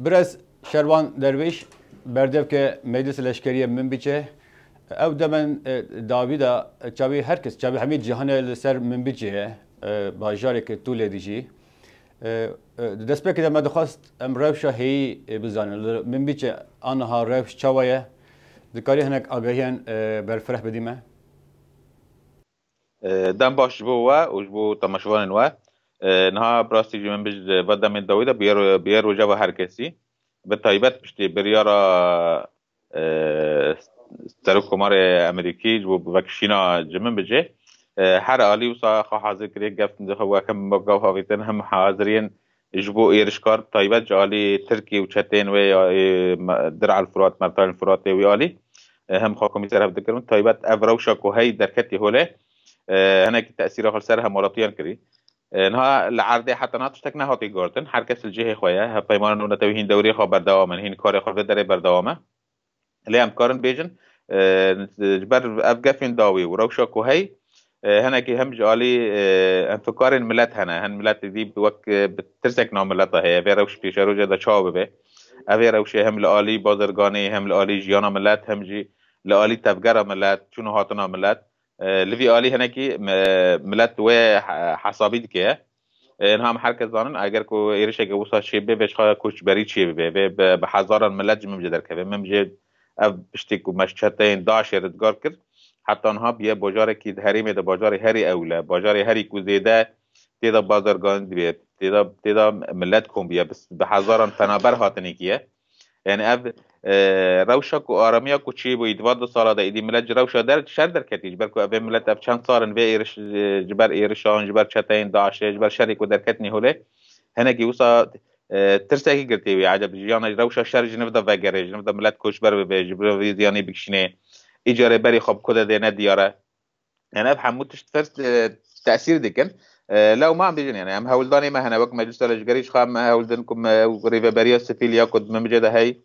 برز شروان درویش بردف که مجلس لشکری من بیچه او دمن داویدا چاوی هر کس چاوی همه جهان لسر من بیچه باجاری که طول دیجی دست به که ما دخواست ام روش هی بزنه من بیچه آنها روش چاویه دکاری هنگ آگاهیان برفرح بدیمه دم باش بو و بو تماشوان و نها براستی من بج ودم من داویدا بیر وجه و هر کسی به تایبت پشتی بریارا سر کمار امریکی جو وکشینا جمن بجه هر عالی وصا حاضر کری گفت ده هو کم بقاو هاویتن هم حاضرین جبو ایرشکار تایبت جالی ترکی و چتین و درع الفرات مرتان الفرات و عالی هم خاکمی سر هفته کرد تایبت افروشا کو هی درکتی هوله هناك تأثير آخر سرها مراتيان كري انها العرض حتى ناتش تك نهاتي جوردن هر کس الجهه خويا پیمان نو توهین دوری خبر دوام هین کار خود داره بردوامه اللي هم كارن بيجن جبر افقافين داوي وروشا كوهي هناك هم جالي انفكار ملت هن ملت دي بوك بترسك نام ملتها هي في روش في شروجه دا چاو به اوی روش هم لآلی بازرگانی هم لآلی جیانا ملت هم جی لآلی تفگر ملت چون هاتنا ملت لفي آلی هناکی ملت و حسابی که اینها هم حرکت زانن اگر کو ایرش اگه وسا شیبه بهش خواه کوچ بری چی به به هزاران ملت جمع جدر که ممجد اف بشتیک و مشچتین داش ردگار کرد حتی آنها بیه باجار کی هری ده باجار هری اوله باجار هری کو زیده تیدا بازرگان بیه تیدا ملت کن بیه بس به هزاران فنابر هاتنی کیه یعنی اف روشا کو آرامیا کو چی بود واد سالا ده ایدی ملت روشا در شر در کتیج بر کو اف ملت اف چند سالن و ایرش جبر ایرشان جبر چتین داش جبر شری کو در کتنی هوله هنگی وسا ترسکی گرتی وی عجب جیانا روشا شر جنب دا وگره جنب دا ملت کوشبر به جبر ویزیانی بکشینه اجاره بری خب کده دینه دیاره يعني اب حموتش فرس تاثير دكن لو ما عم بيجن يعني ام هولداني ما هنا وقت مجلس الجريش خام هولدنكم ريفا بريا سفيل ياخد ممجده هي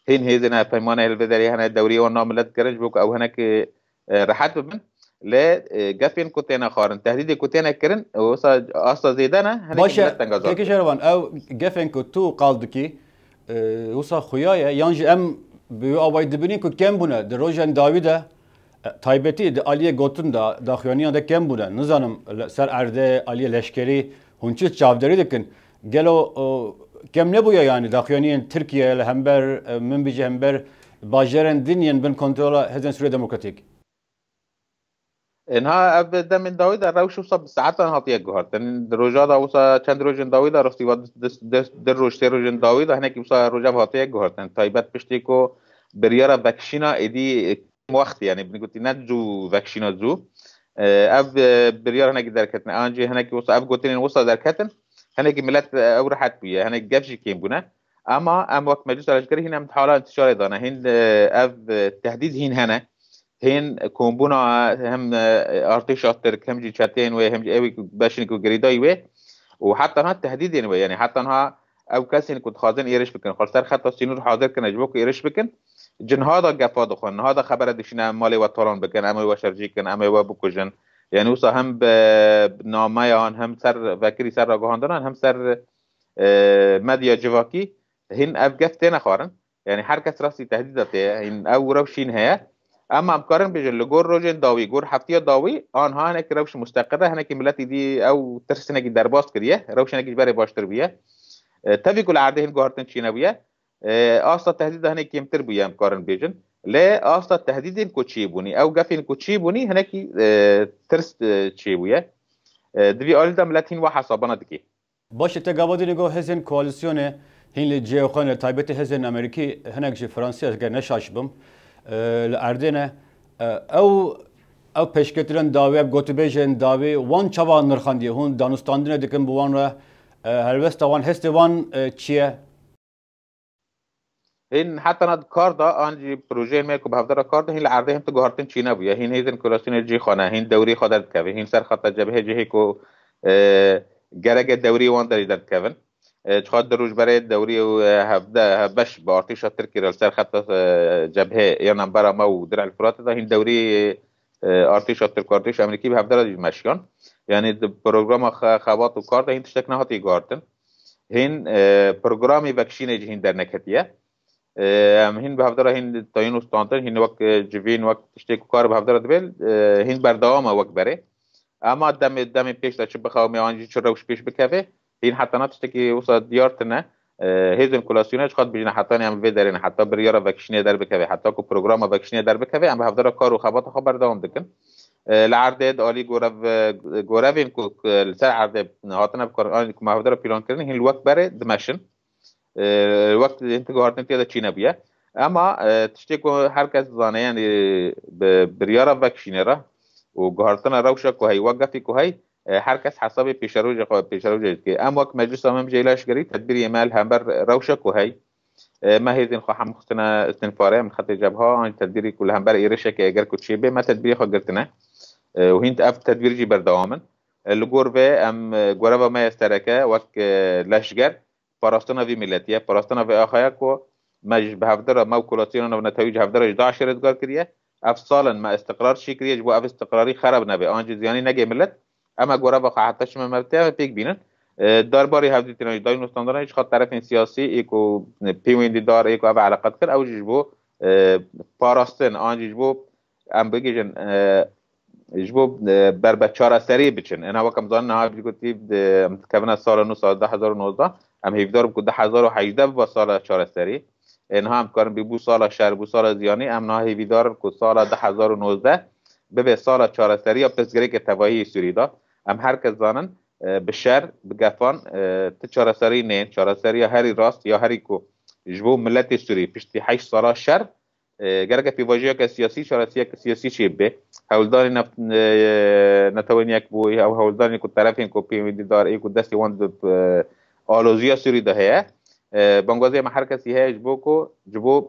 هين هيزنا فيمانه البدري هنا الدوريه والناملات كرج بوك او هناك رحت من لا جافين كوتينا خارن تهديد كوتينا كرن وصا اصلا زيدنا هناك باشا كيك شروان او جافين كوتو قالدكي وصا خويايا يانج ام بيو اوايد بنين كو كم بنا دروجان داويدا تایبتی د علیه گوتن دا داخوانیان دا کم بودن نزانم سر ارده علیه لشکری هنچیز چاوداری دکن گلو کم نبویا یعنی داخوانیان ترکیه همبر من بیجه همبر باجرن دنیان بن کنترل هزن سوریه دموکراتیک انها ابدا من داوود روش وصب ساعات هاتيه جهر روجا دا وصا چند روجن داوود رفتی ود در روش روجن داوود هناك وصا روجا هاتيه جهر تایبت پشتی کو بریارا بکشینا ایدی وقت يعني بنقول نجو فاكشينا زو اف بريار هناك دركتنا انجي هناك وصل اف قلتين وصل دركتن هناك ملات او راحت بيا هناك جابشي كيم بنا اما وقت مجلس العسكري هنا متحاولة انتشار دانا هين اف تهديد هنا هين كومبونا هم ارتيش اترك هم جي شاتين وهم جي اوي باشنكو جريداي وحتى هنا التهديد يعني حتى هنا او كاسين كنت خازن ايرش بكن خالص خط السينور حاضر كان اجبوك ايرش بكن جن هذا جفاد خون هذا خبر دشنا مالي وطران بكن اما وشرجي كن اما وبكوجن يعني وصا هم بناميان هم سر فكري سر رجهاندران هم سر مديا جواكي هن افجفتنا خارن يعني حركه راسي تهديدته هن او روشين هي اما امكارن بيجن لجور روجن داوي جور حفتيه داوي انها هناك روش مستقره هناك ملتي دي او ترسنه درباس كريه روشنه بري باشتر بيه تبي كل عادهن جوهرتن شينويه اصلا تهديد هناك يمتر بيام كارن بيجن لا اصلا تهديد كوتشيبوني او جافين كوتشيبوني هناك ترس تشيبويا دبي اول دم لاتين وحسابنا دكي باش تقابضي نگو هزن کواليسيون هين لجي خان تايبت هزن امريكي هناك جي فرنسا اگر نشاشبم الاردنه او پیشکترن داوی گوت بیجن داوی وان چوا نرخاندی هون دانستاندنه دکن بوان را هلوست وان هست وان چیه هن حتى ند كاردا انجي بروجي ميكو بهفدر كاردا هن العرضه هم تجارتن چينا بيا هن هيزن كلاسين جي خانه هن دوري خدت كافي هن سر خط جبهه جهه کو جرگ دوري وان در كافن چخاد دروج برای دوري هفده باش با ارتش تركي رال سر خط جبهه یا نمبر ما و در الفرات ده هن دوري ارتش تركي امريكي بهفدر مشيان يعني پروگرام خوات و کاردا هن تشتك نهاتي گارتن هین برنامه وکشینه جهین در نکتیه هین به هفته هین تاین استانتر هین وقت جوین وقت تشتی کار به هفته دبل هین برداوم وقت بره اما دم پیش داشت بخوام میانجی چروش پیش بکوه هین حتی نتشتی که وصل دیارتنه هیزن کلاسیونش خود بیشتر حتی نیم ویدرین حتی بریاره وکشینه در بکوه حتی کو پروگرام وکشینه در بکوه ام به هفته کار و خبات خبر داوم دکن العرض عالی جورافین کو سر عرض هاتنا بکار که ما هفته پیلان کردن هین الوقت بره دمشن الوقت انت قهرتن تيدا تشينا بيا اما تشتكو هركز زانه يعني بريارة وكشينرا وقهرتنا روشة كوهي وقفي كوهي هركز حسابي بيشروج كي ام وقت مجلس امام جيلاش قري تدبير يمال همبر روشة كوهي ما هيزين خو هم خصنا استنفاري من خط جبهة عن تدبيري كل همبر ايرشة كي اگر كتشيبه ما تدبيري خو قرتنا وهين تقف تدبير جي بردواما اللي في ام قرابة ما يستركه وك لاشقر پاراستنا وی ملتیه پاراستنا وی آخایا کو مج به هفدر ما کولاسیون و نتایج هفدر 11 ادگار کریه اف سالا ما استقرار شي کریه جو اف استقراری خراب نبه آنج زیانی نگه ملت اما گورا با حتی شما مرتبه پیک بینن درباره هفدی تنای داین استاندارن هیچ خاطر طرف سیاسی ایکو پیوندی دار ایکو اف علاقت کر او جبو پاراستن آنج جبو ام بگیجن جبو بر بچاره سری بچن انا وکم زان نه بگوتی کبنا سال 2019 ام هیفدار بکو 2018 با سال چهارستری اینها هم کارن بو سال شهر بو سال زیانی ام نه هیفدار بکو سال 2019 به سال چهارستری یا پسگری که تواهی سوری دا ام هر کس زانن به شهر بگفان ت چهارستری نه چهارستری هری راست یا هری کو جبو ملت سوری پشتی 8 سال شهر گرگه پیواژی که سیاسی چهارستری که سیاسی چی به هولدانی نتوانی یک بوی او هولدانی کو طرفین کو پیوندی دار ای کو دستی وند آلوزیا سوری ده هست بانگوازی ما هر کسی هست جبو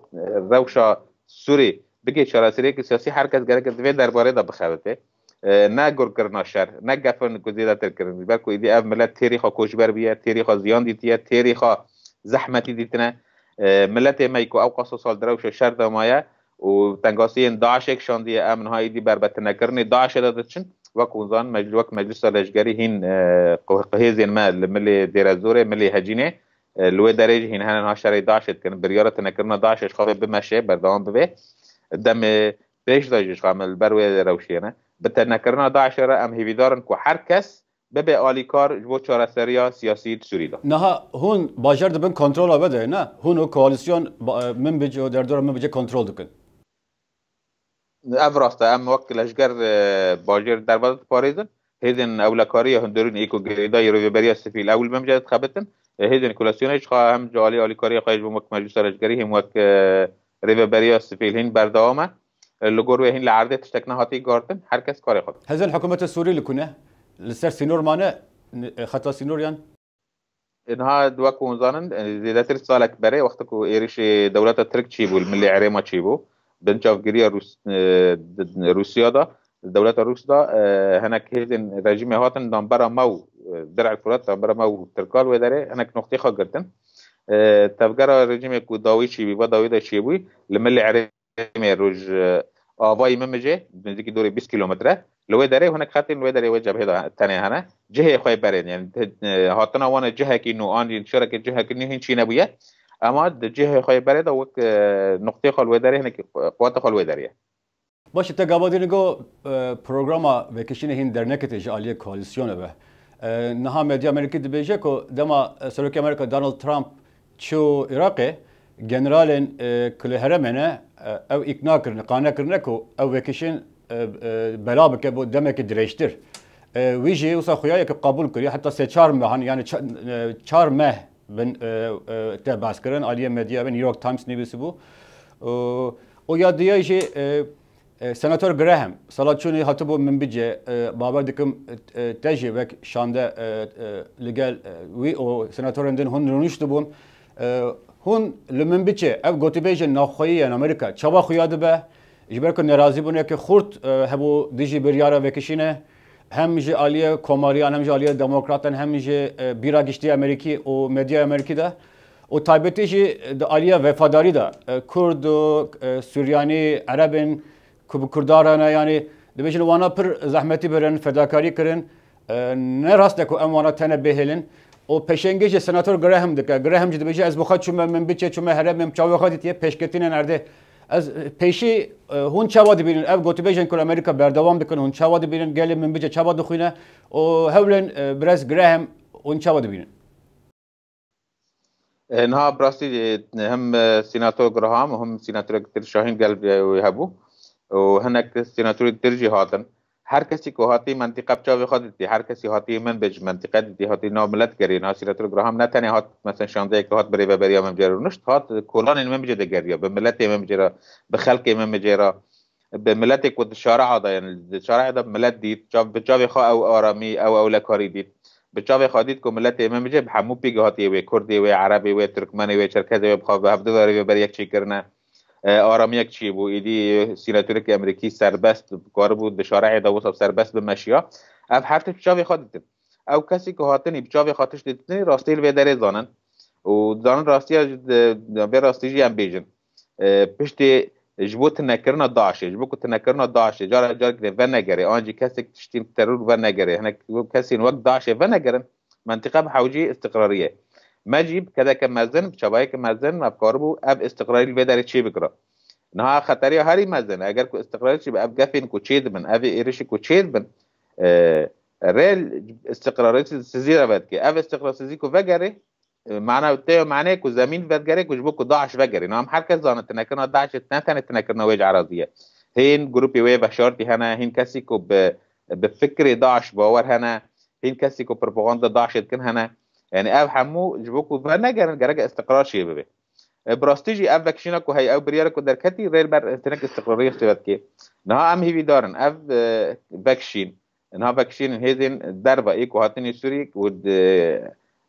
روشا سوری بگه چهارستری که سیاسی هر کس گره که دوی درباره دا بخوابته نه گر کرنا شر نه گفن کو زیاده تر کرن بلکه ایدی اف ملت تاریخا کوشبر بیه تاریخا زیان دیتیه تاریخا زحمتی دیتنه ملت مایکو او قصص سال دروش شر دمایه و تنگاسی داعش اکشان دیه امن های دی بربط نکرنی داعش دادتشن وكوزان مجلس لشجري هين قهيزين ما ملي دير الزوري ملي هجينه لو درج هين هنا شري داعش كان برياره تنكرنا داعش خاف بمشي بردوام به دم بيش داجش خامل بروي روشينه بتنكرنا داعش ام هيفيدارن كو حركس ببه آلیکار جو چهارستری سیاسی سوریدا نه هون باجر دبن کنترل بده نه هون کوالیسیون من بجو در دور من بجو کنترل دکن افراسته ام وقت لشگر باجر در وضع پاریزن هیدن اولکاری هندرون ایکو گریدا یروی بریا سفیل اول بمجد خبتن هیدن کلاسیونش خواه هم جوالی آلیکاری خواهش بمک مجلس لشگری هم وقت ریو بریا سفیل هین بردوامه لگور و هین لعرده تشتک نهاتی گارتن هر کس کاری خود هزن حکومت سوری لکنه لسر سینور مانه خطا سینور یان انها دوك ونزانن زيادة سالك بري وقتكو ايريش دولة ترك تشيبو الملي عريما تشيبو بنشاف جريا روسيا دا دولة روس دا هناك هيدن رجيم هاتن دامبرا مو درع الفرات دامبرا مو تركال وداري هناك نقطة خاجرتن تفجر رجيم كو داوي تشيبي وداوي دا تشيبوي الملي عريما روج آوای ممجه نزدیک دوری 20 کیلومتره لوی داره هناك خاطر لوی داره و جبهه تنه هنا جهه خوي برين يعني هاتنا وانا جهه كي نو ان شركه جهه كي هين چي نبيه اما جهه خوي بريد او نقطه خلوي داره هناك قوات خلوي داره باشه تقابلين جو برنامج وکشین هین در نکته عالی کواليسيون به نها مدیا امریکا دبیجه کو دما سرک امریکا دونالد ترامپ چو عراقي جنرالن كل هرمنا او اقناع کرن قانع کرن کو او وکشین بلا بك بو دمك دريشتر ويجي وصا خويا قبول كري حتى سه 4 ماه يعني 4 ماه بن تبعث كرن عاليه ميديا بن نيويورك تايمز نيبسبو او يا ديجي سناتور جراهام صلاتشوني هاتبو من بيجي بابا دكم تجي بك شاندا ليجال وي او سناتور عندن هون نونشتبون هون لمن بيجي اف گوتي بيجن ناخوي امريكا چابا خويا دبه جبرك نرازي بونه که خورد هبو دیجی بریاره وکشینه هم جه عالیه کماریان هم جه عالیه دموکراتن هم جه بیرا گشتی امریکی و مدیا امریکی ده و تایبتی جه عالیه وفاداری ده کرد و سوریانی عربن کردارانه یعنی دبیشن وانا پر زحمتی برن فداکاری کرن نه راست کو ام وانا تنه بهلن او پشنگیج سناتور گراهم دکه گراهم جد بيجي از بخات شو من بيچه شو هرم چاو خاطی تی پشکتین نرده از پیشی هون چواد بینن اف گوت بیژن کل امریکا بردوام بکن هون چواد بینن گل من بيجه چواد خوینه او هولن برز گراهم هون چواد بینن انها براستی هم سيناتور جراهام وهم سيناتور كتير شاهين قلب يهبو وهناك سيناتور ترجي هاتن هر کسی که هاتی منطقه بچاوی خودتی هر کسی هاتی من بج منطقه دی هاتی ناملت گری نه سيناتور جراهام نه تنها هات مثلا 16 که هات بری و بریا من جرا نشت هات کلان من بج دگریا به ملت من بجرا به خلق من بجرا به ملت کو شارع دا یعنی شارع دا ملت دید بچاوی خو او آرامی او اولکاری دید بچاوی خادید که ملت من بج همو پیگه هاتی و کردی و عربی و ترکمنی و چرکزی و بخواه به هفته داری و بر یک چی کرنه آرامی یک چی بود ایدی سیناتوری که امریکی سربست کار بود به شارع داوود سربست به مشیا اف حرف بچاوی خادید او کسی که هاتنی بچاوی خاطش دیدنی راستی و داره زانن و زانن راستی به راستیجی هم بیجن پشت جبوت نکرنا داعش جبوت نکرنا داعش جار که و نگره آنجی کسی تشتیم ترور و نگره هناك کسی وقت داعش و نگرن منطقه بحوجی استقراریه مجيب كذا كمزن شبايا كمزن ما بقاربو اب استقراري البدري تشي بكرا نها خطريه هاري مزن اگر كو استقراري تشي اب جافين كو تشيد من اب ايرش كو تشيد من ريل استقراري سزيره بد كي اب استقرار سزي كو فجري معناه تو معناه كو زمين فجري كو جبو كو ضاعش فجري نعم حركه زانت تنكنا ضاعش تنتن تنكنا وجه عرضيه هين جروبي وي بشارتي هنا هين كاسي كو بفكري ضاعش باور هنا هين كاسي كو بروباغندا ضاعش كن هنا يعني اب همو جبوكو فنجر جرجة استقرار شيء ببه براستيجي اب فاكشينا كو هي او بريار كو دركتي غير بر تنك استقراريه اختبات كي نها ام هي دارن اب فاكشين انها فاكشين هيدن دربه ايكو هاتني سوري ود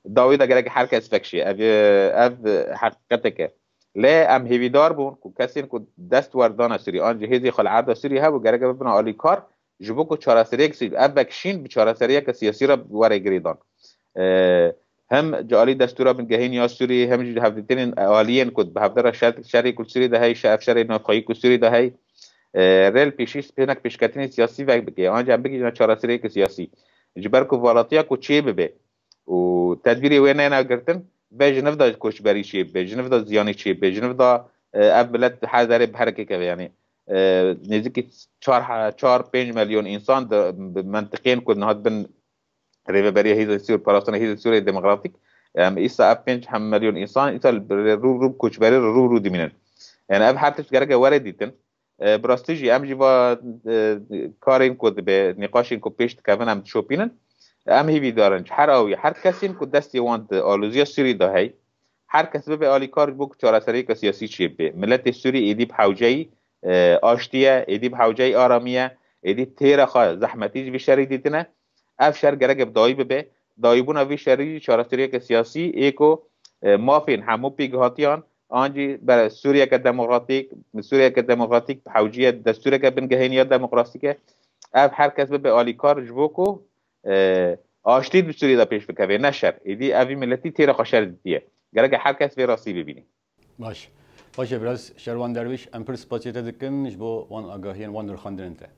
داويدا جرجة حركه فاكشي اب حقيقتك لا ام هي دار بون كو كاسين كو دست وردانا سوري انجي هيزي خل عاده سوري ها وجرجة ببنا علي كار جبوكو چاراسريك سي اب فاكشين بچاراسريه كسياسي را وري جريدان هم جالي دستورا من جهين يا سوري هم هفدتين عاليين كنت بهفدر شري كل سوري ده هي شاف شري نافقي كل سوري ده هي ريل بيشيس بينك بيشكتين سياسي وقت بكي أنا جنب بيجي نشارة سري كسياسي جبركو فالاتيا كوتشي ببه وتدبيري وين أنا قرتن بيجنف ده كوش بري شيء بيجنف ده زياني شيء بيجنف ده أبلت حذر بحركة كذا يعني نزيك 4 مليون إنسان منطقين كنا هاد بن ريفبريا هي سور بالاستان هي سور ديموغرافيك إيسا أبنج هم مليون إنسان إيسا رو كوشبري رو دمينن يعني أب حرتش جرجة وارديتن براستيجي أم جوا كارين كود بنقاشين كو بيشت كمان أم تشوبينن أم هي بيدارن حراوي هر کسین کو دستی واند آلوزیا سوری ده هی هر کس به آلی کار بوک چارەسەری که سیاسی چیه به ملت سوری ایدی بحوجی آشتیه ایدی بحوجی آرامیه ایدی تیره خواه زحمتیج وی شری دیتنه اف شر گرگ بدایی به دایبون وی شری چارەسەری که سیاسی ایکو مافین همو پیگهاتیان آنجی بر سوریه که دموکراتیک بحوجی دستوره که بنگهینیه دموکراتیکه اف هر کس به آلی کار جبوکو آشتید به سوریه دا پیش بکوه نشر ایدی اوی ملتی تیره خوشر دیدیه گرگ هر کس به راستی ببینی باشه براز شروان درویش امپرس پاسیته دکن جبو وان آگاهیان وان درخاندرنته